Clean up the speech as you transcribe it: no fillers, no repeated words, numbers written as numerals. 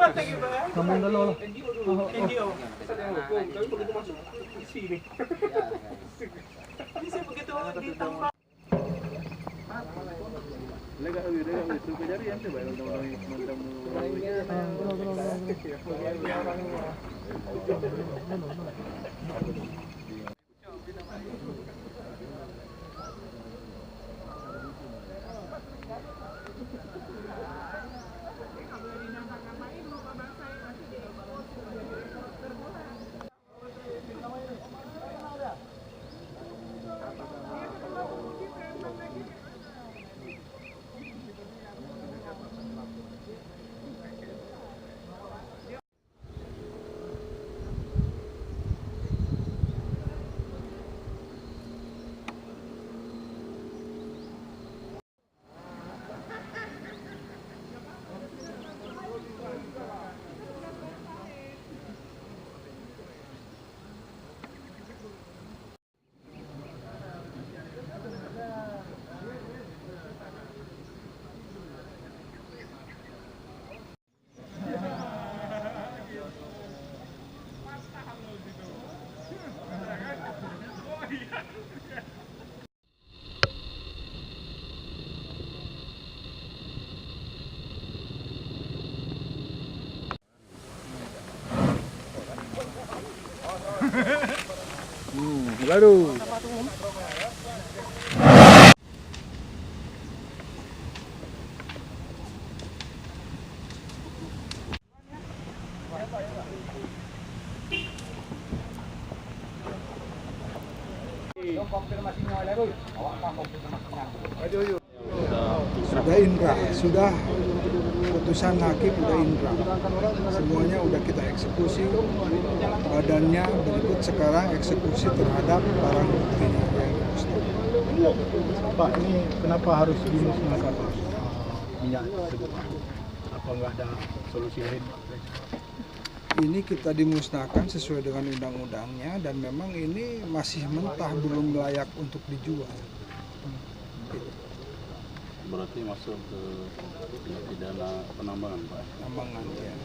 Ngomong dulu loh. NGO. Tapi begitu masuk di sini. Bisa begitu ditambah. Legal itu kejadian tuh baru baru. Sudah inkrah, sudah putusan hakim udah inkrah. Semuanya udah kita eksekusi. Badannya berikut sekarang eksekusi terhadap barang buktinya yang dimusnahkan. Pak, ini kenapa harus dimusnahkan minyak tersebut? Apa nggak ada solusi lain? Ini kita dimusnahkan sesuai dengan undang-undangnya dan memang ini masih mentah, belum layak untuk dijual. Berarti masuk ke pidana penambangan, Pak? Penambangan, ya.